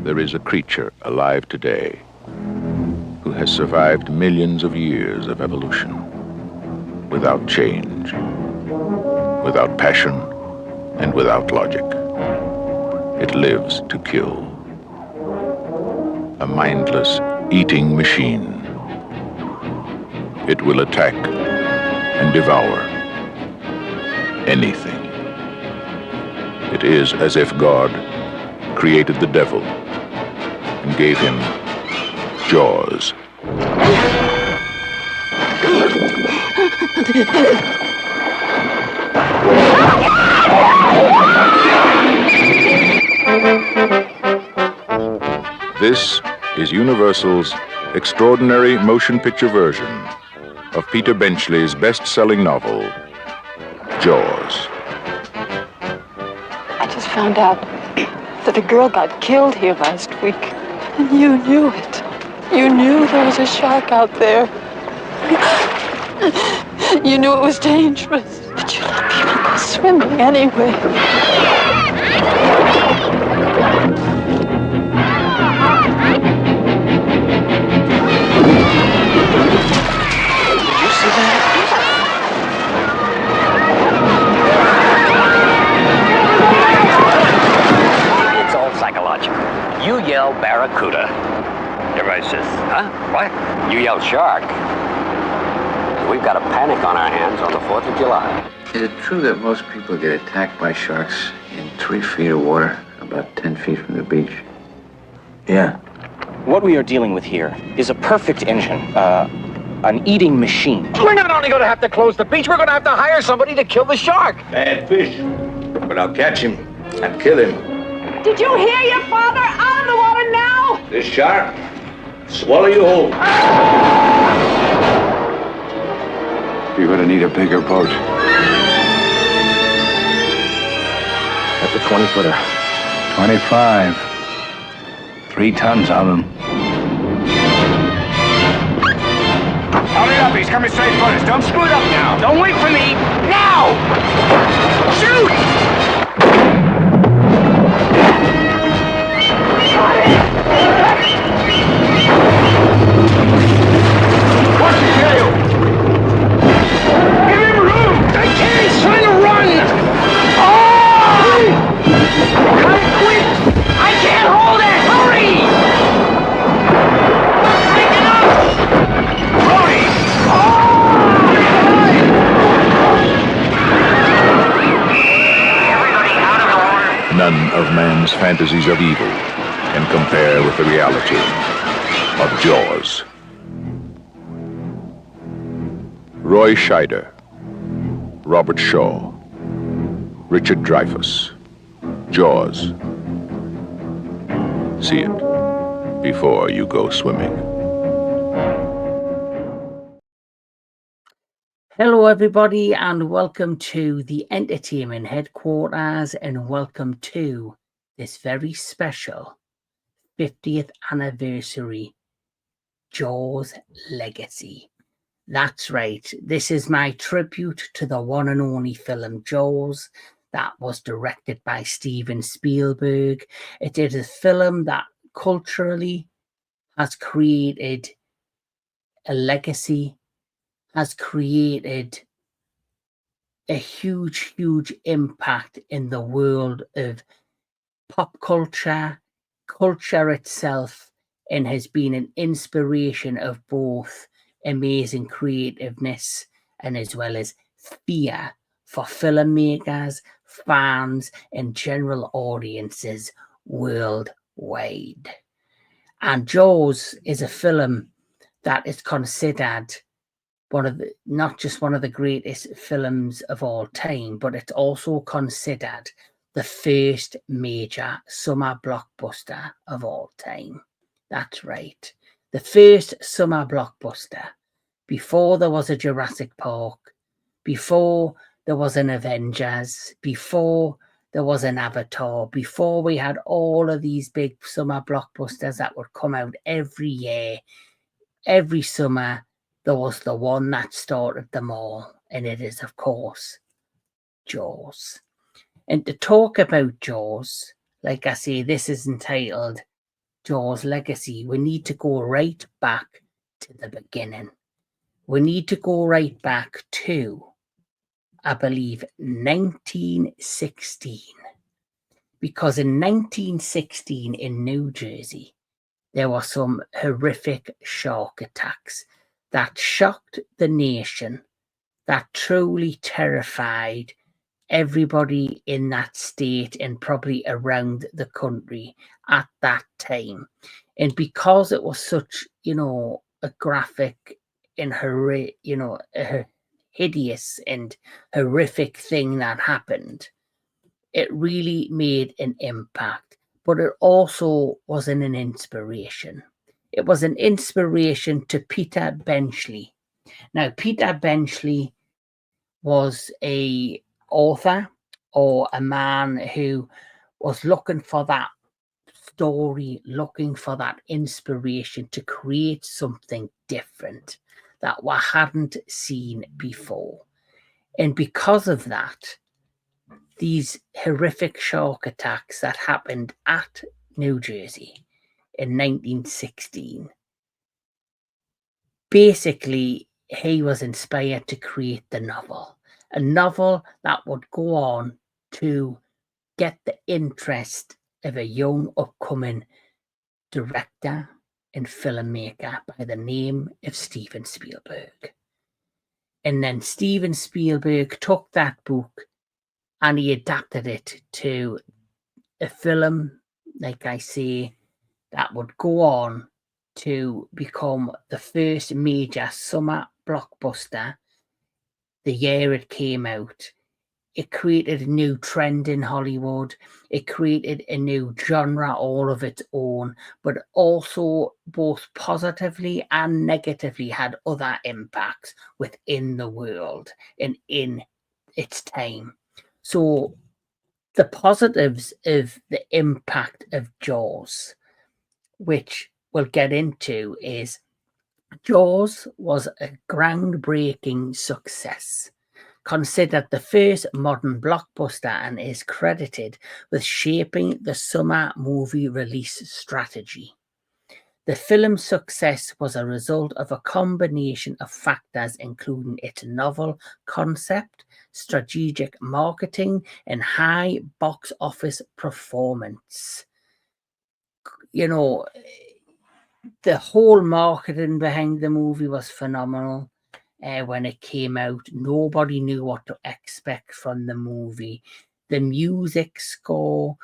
There is a creature alive today who has survived millions of years of evolution without change, without passion, and without logic. It lives to kill. A mindless eating machine. It will attack and devour anything. It is as if God created the devil and gave him jaws. This is Universal's extraordinary motion picture version of Peter Benchley's best-selling novel, Jaws. I just found out that a girl got killed here last week, and you knew it. You knew there was a shark out there. You knew it was dangerous, but you let people go swimming anyway. You yell barracuda. Everybody says, huh? What? You yell shark. We've got a panic on our hands on the 4th of July. Is it true that most people get attacked by sharks in 3 feet of water, about 10 feet from the beach? Yeah. What we are dealing with here is a perfect engine, an eating machine. We're not only going to have to close the beach, we're going to have to hire somebody to kill the shark. Bad fish, but I'll catch him and kill him. Did you hear your father? Out of the water now! This shark, swallow you whole. You're gonna need a bigger boat. That's a 20-footer. 25. 3 tons of them. Hurry up, he's coming straight for us. Don't screw it up now. Don't wait for me. Now! Shoot! What's the deal? Give him room! I can't, he's trying to run! Oh! Cut it quick! I can't hold it! Hurry! Take it up! Brody! Everybody out of the water! None of man's fantasies of evil can compare with the reality of Jaws. Roy Scheider, Robert Shaw, Richard Dreyfuss, Jaws. See it before you go swimming. Hello everybody and welcome to the Entertainment Headquarters and welcome to this very special 50th anniversary Jaws Legacy. That's right, this is my tribute to the one and only film Jaws that was directed by Steven Spielberg. It is a film that culturally has created a legacy, has created a huge impact in the world of pop culture, culture itself, and has been an inspiration of both amazing creativeness and as well as fear for filmmakers, fans, and general audiences worldwide. And Jaws is a film that is considered not just one of the greatest films of all time, but it's also considered the first major summer blockbuster of all time. That's right. The first summer blockbuster. Before there was a Jurassic Park, before there was an Avengers, before there was an Avatar, before we had all of these big summer blockbusters that would come out every year, every summer, there was the one that started them all, and it is, of course, Jaws. And to talk about Jaws, like I say, this is entitled Jaws' legacy, we need to go right back to the beginning. We need to go right back to, I believe, 1916. Because in 1916 in New Jersey, there were some horrific shark attacks that shocked the nation, that truly terrified everybody in that state and probably around the country at that time. And because it was such, a graphic and a hideous and horrific thing that happened, it really made an impact. But it also was an inspiration. It was an inspiration to Peter Benchley. Now, Peter Benchley was a author or a man who was looking for that story, looking for that inspiration to create something different that we hadn't seen before. And because of that, these horrific shark attacks that happened at New Jersey in 1916, basically, he was inspired to create the novel, a novel that would go on to get the interest of a young upcoming director and filmmaker by the name of Steven Spielberg. And then Steven Spielberg took that book and he adapted it to a film, like I say, that would go on to become the first major summer blockbuster the year it came out. It created a new trend in Hollywood. It created a new genre all of its own, but also both positively and negatively had other impacts within the world and in its time. So the positives of the impact of Jaws, which we'll get into, is Jaws was a groundbreaking success, considered the first modern blockbuster, and is credited with shaping the summer movie release strategy. The film's success was a result of a combination of factors, including its novel concept, strategic marketing, and high box office performance. The whole marketing behind the movie was phenomenal. When it came out, nobody knew what to expect from the movie. The music score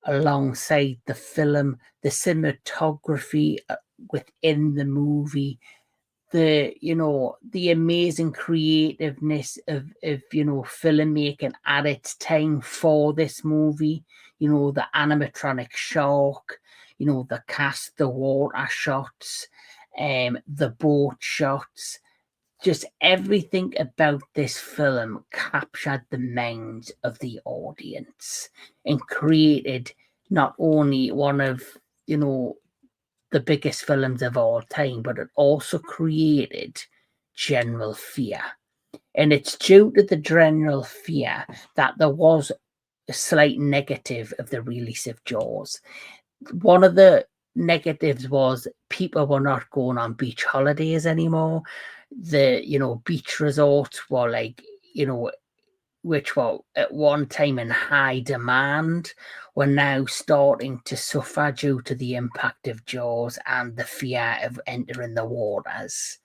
alongside the film, the cinematography within the movie, the amazing creativeness of filmmaking at its time for this movie, the animatronic shark, the cast, the water shots, the boat shots, just everything about this film captured the minds of the audience and created not only one of, the biggest films of all time, but it also created general fear. And it's due to the general fear that there was a slight negative of the release of Jaws. One of the negatives was people were not going on beach holidays anymore. The, beach resorts were which were at one time in high demand, were now starting to suffer due to the impact of Jaws and the fear of entering the waters.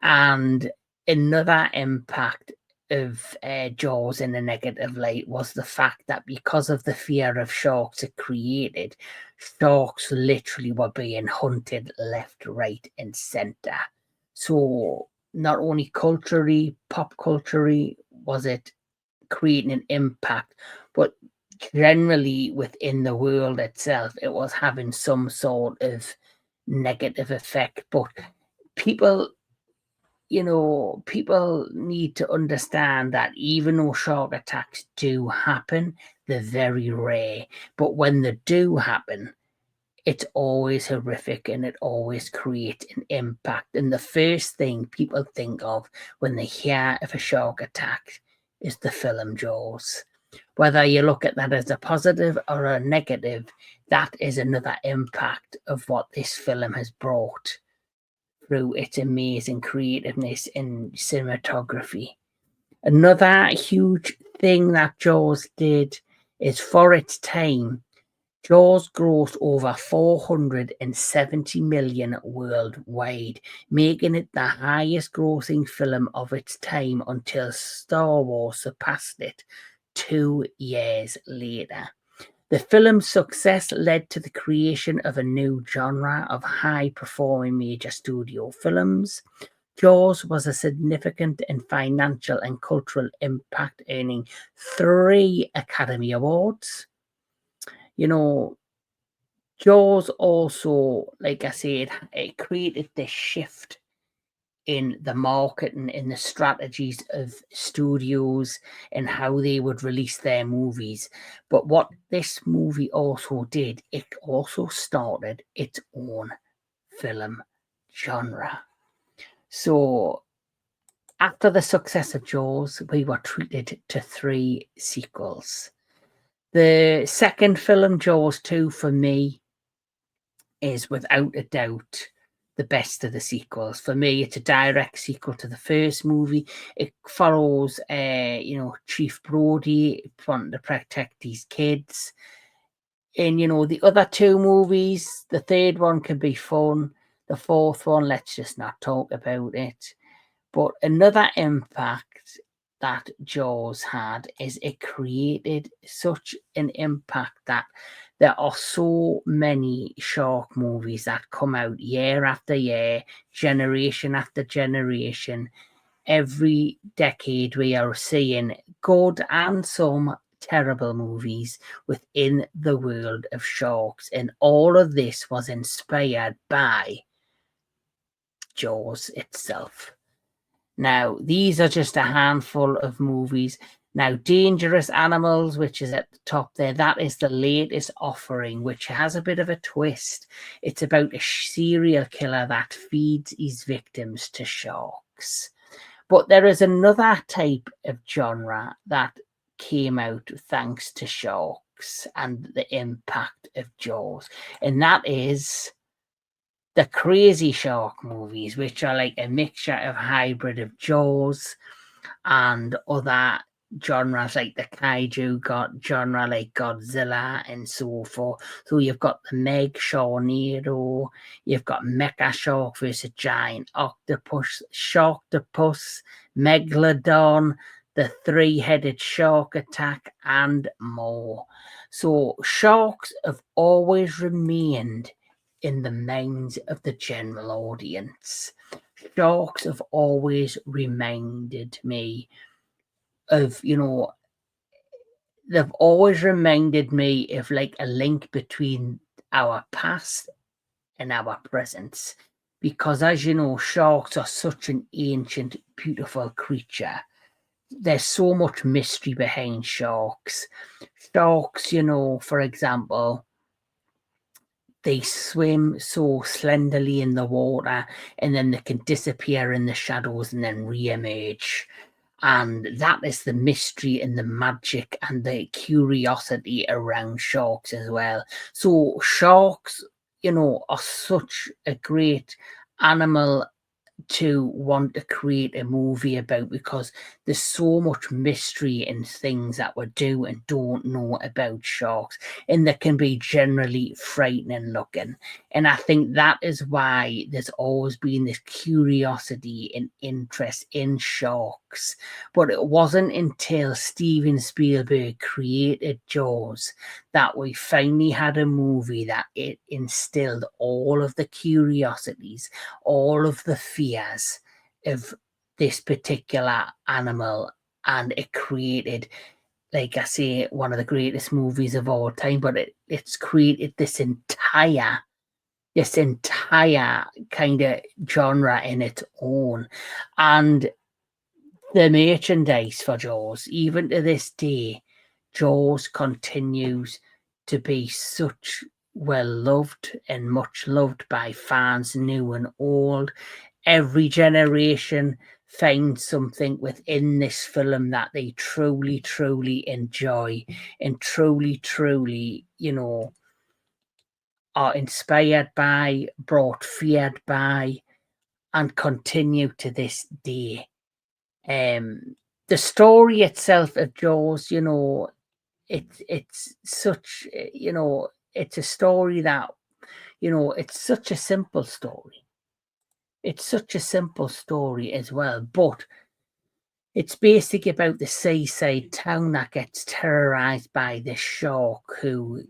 And another impact of Jaws in a negative light was the fact that because of the fear of sharks it created, sharks literally were being hunted left, right, and center. So not only culturally, pop culturally, was it creating an impact, but generally within the world itself, it was having some sort of negative effect. But people need to understand that even though shark attacks do happen, they're very rare. But when they do happen, it's always horrific and it always creates an impact. And the first thing people think of when they hear of a shark attack is the film Jaws. Whether you look at that as a positive or a negative, that is another impact of what this film has brought through its amazing creativeness in cinematography. Another huge thing that Jaws did is, for its time, Jaws grossed over 470 million worldwide, making it the highest grossing film of its time until Star Wars surpassed it 2 years later. The film's success led to the creation of a new genre of high-performing major studio films. Jaws was a significant in financial and cultural impact, earning 3 Academy Awards. You know, Jaws also, like I said, it created this shift in the marketing, in the strategies of studios and how they would release their movies. But what this movie also did, it also started its own film genre. So after the success of Jaws, we were treated to 3 sequels. The second film, Jaws 2, for me, is without a doubt the best of the sequels. For me, it's a direct sequel to the first movie. It follows, Chief Brody wanting to protect these kids. And, the other 2 movies, the third one can be fun. The fourth one, let's just not talk about it. But another impact that Jaws had is it created such an impact that there are so many shark movies that come out year after year, generation after generation. Every decade we are seeing good and some terrible movies within the world of sharks. And all of this was inspired by Jaws itself. Now, these are just a handful of movies. Now, Dangerous Animals, which is at the top there, that is the latest offering, which has a bit of a twist. It's about a serial killer that feeds his victims to sharks. But there is another type of genre that came out thanks to sharks and the impact of Jaws, and that is the crazy shark movies, which are like a mixture of hybrid of Jaws and other genres like the kaiju genre like Godzilla and so forth. So you've got the Meg Sharknado, you've got Mecha Shark versus Giant Octopus, Sharktopus, Megalodon, the 3-headed shark attack, and more. So sharks have always remained in the minds of the general audience. Sharks have always reminded me of, they've always reminded me of like a link between our past and our present. Because as you know, sharks are such an ancient, beautiful creature. There's so much mystery behind sharks. Sharks, for example, they swim so slenderly in the water and then they can disappear in the shadows and then re-emerge. And that is the mystery and the magic and the curiosity around sharks as well. So sharks, are such a great animal to want to create a movie about, because there's so much mystery in things that we do and don't know about sharks, and they can be generally frightening looking. And I think that is why there's always been this curiosity and interest in sharks. But it wasn't until Steven Spielberg created Jaws that we finally had a movie that it instilled all of the curiosities, all of the fears of this particular animal, and it created, like I say, one of the greatest movies of all time. But it's created this entire kind of genre in its own. And the merchandise for Jaws, even to this day, Jaws continues to be such well loved and much loved by fans, new and old. Every generation finds something within this film that they truly, truly enjoy and truly, truly, are inspired by, brought fear by, and continue to this day. The story itself of Jaws, it's such, it's a story that, it's such a simple story. It's such a simple story as well, but it's basically about the seaside town that gets terrorized by this shark who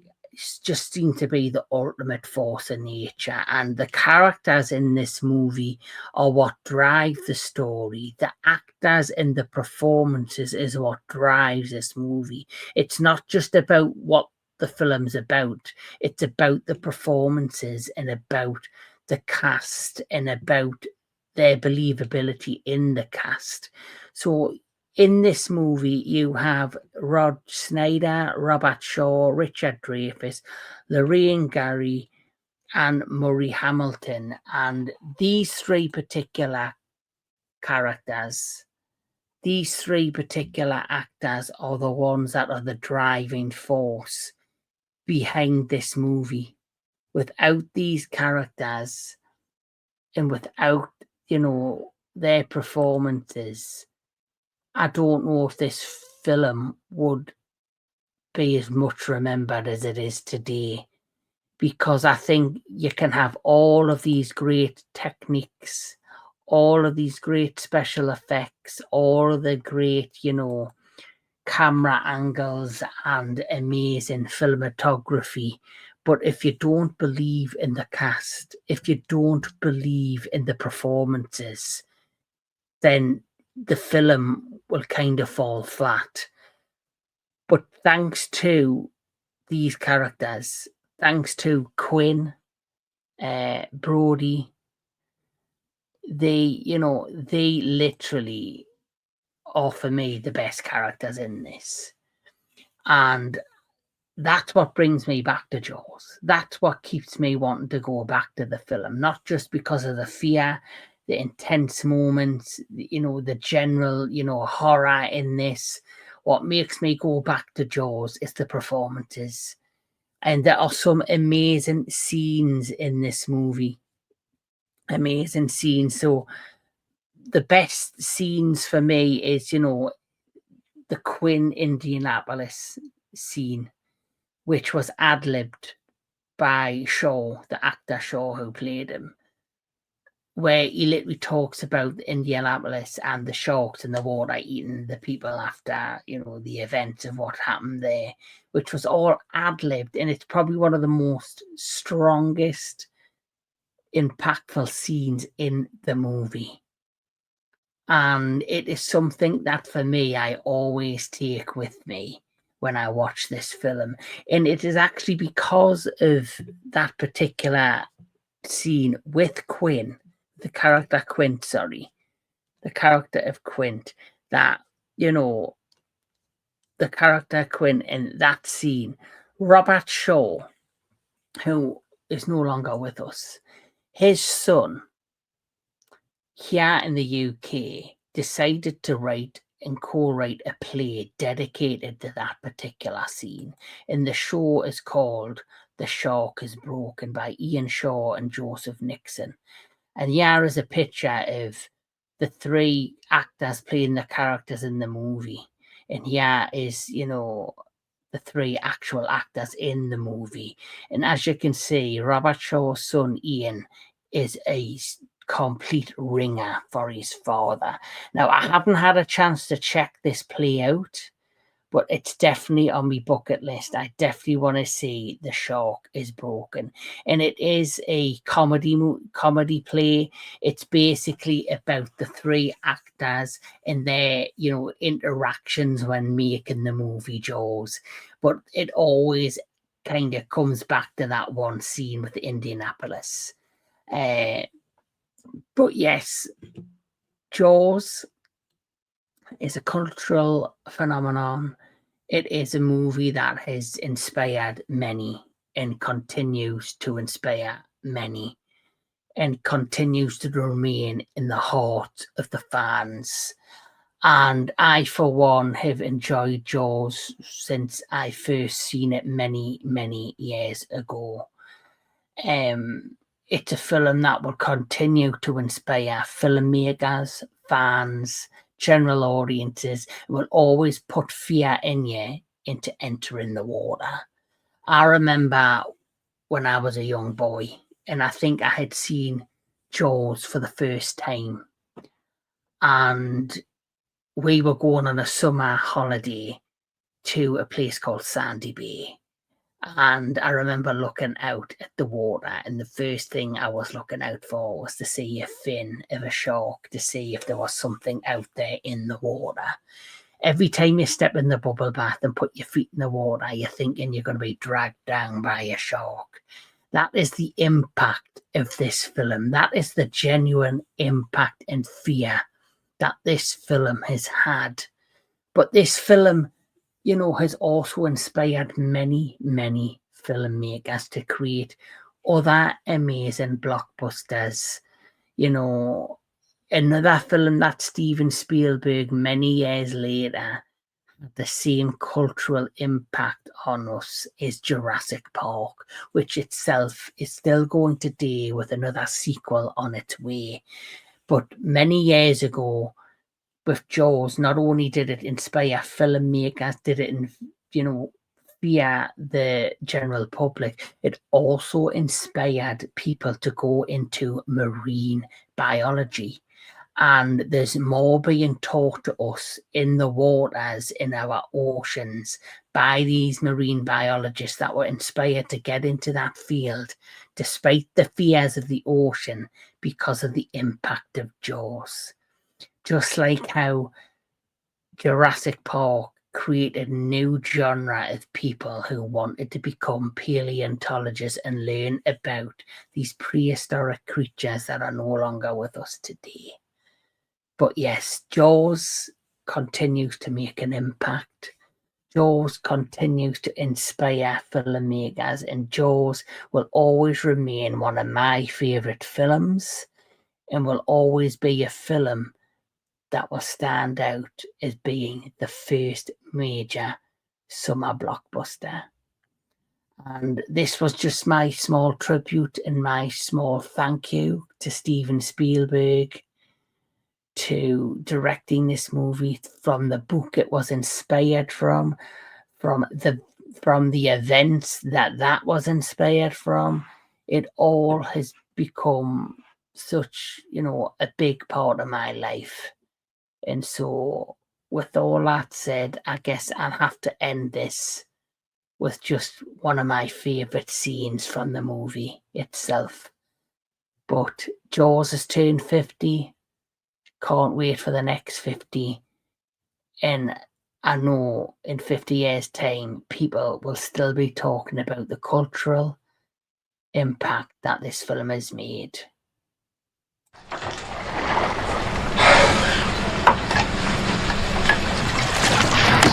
just seems to be the ultimate force of nature. And the characters in this movie are what drive the story. The actors and the performances is what drives this movie. It's not just about what the film's about. It's about the performances and about the cast and about their believability in the cast. So in this movie, you have Rod Scheider, Robert Shaw, Richard Dreyfuss, Lorraine Gary, and Murray Hamilton. And these three particular characters, these three particular actors are the ones that are the driving force behind this movie. Without these characters and without, their performances, I don't know if this film would be as much remembered as it is today, because I think you can have all of these great techniques, all of these great special effects, all of the great, camera angles and amazing cinematography. But if you don't believe in the cast, if you don't believe in the performances, then the film will kind of fall flat. But thanks to these characters, thanks to Quinn, Brody, they literally are for me the best characters in this. And that's what brings me back to Jaws. That's what keeps me wanting to go back to the film, not just because of the fear, the intense moments, the general, horror in this. What makes me go back to Jaws is the performances. And there are some amazing scenes in this movie. Amazing scenes. So the best scenes for me is, the Quinn Indianapolis scene, which was ad-libbed by Shaw, the actor Shaw who played him, where he literally talks about Indianapolis and the sharks in the water eating the people after, the events of what happened there, which was all ad-libbed. And it's probably one of the most strongest, impactful scenes in the movie. And it is something that, for me, I always take with me when I watch this film. And it is actually because of that particular scene with Quinn, the character of Quint, that, the character of Quinn in that scene, Robert Shaw, who is no longer with us, his son, here in the UK, decided to write and co-write a play dedicated to that particular scene. And the show is called The Shark is Broken by Ian Shaw and Joseph Nixon. And here is a picture of the three actors playing the characters in the movie. And here is, the three actual actors in the movie. And as you can see, Robert Shaw's son, Ian, is a complete ringer for his father. Now, I haven't had a chance to check this play out, but it's definitely on my bucket list. I definitely want to see The Shark is Broken. And it is a comedy play. It's basically about the three actors and their, interactions when making the movie Jaws. But it always kind of comes back to that one scene with Indianapolis. But yes, Jaws is a cultural phenomenon. It is a movie that has inspired many and continues to inspire many and continues to remain in the heart of the fans. And I, for one, have enjoyed Jaws since I first seen it many, many years ago. It's a film that will continue to inspire filmmakers, fans, general audiences. It will always put fear in you into entering the water. I remember when I was a young boy, and I think I had seen Jaws for the first time, and we were going on a summer holiday to a place called Sandy Bay. And I remember looking out at the water, and the first thing I was looking out for was to see a fin of a shark, to see if there was something out there in the water. Every time you step in the bubble bath and put your feet in the water, you're thinking you're going to be dragged down by a shark. That is the impact of this film. That is the genuine impact and fear that this film has had. But this film, you know, has also inspired many, many filmmakers to create other amazing blockbusters. You know, another film that Steven Spielberg, many years later, had the same cultural impact on us is Jurassic Park, which itself is still going today with another sequel on its way. But many years ago, with Jaws, not only did it inspire filmmakers, did it, fear the general public, it also inspired people to go into marine biology. And there's more being taught to us in the waters, in our oceans, by these marine biologists that were inspired to get into that field, despite the fears of the ocean, because of the impact of Jaws. Just like how Jurassic Park created a new genre of people who wanted to become paleontologists and learn about these prehistoric creatures that are no longer with us today. But yes, Jaws continues to make an impact. Jaws continues to inspire filmmakers, and Jaws will always remain one of my favourite films, and will always be a film that will stand out as being the first major summer blockbuster. And this was just my small tribute and my small thank you to Steven Spielberg, to directing this movie from the book it was inspired from the events that was inspired from. It all has become such, a big part of my life. And so, with all that said, I guess I'll have to end this with just one of my favourite scenes from the movie itself. But Jaws has turned 50. Can't wait for the next 50. And I know in 50 years' time, people will still be talking about the cultural impact that this film has made.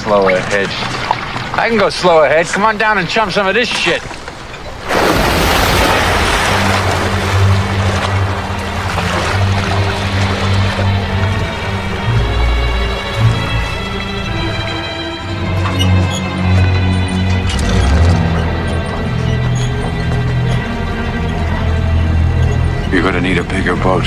Slow ahead. I can go slow ahead. Come on down and chum some of this shit. You're gonna need a bigger boat.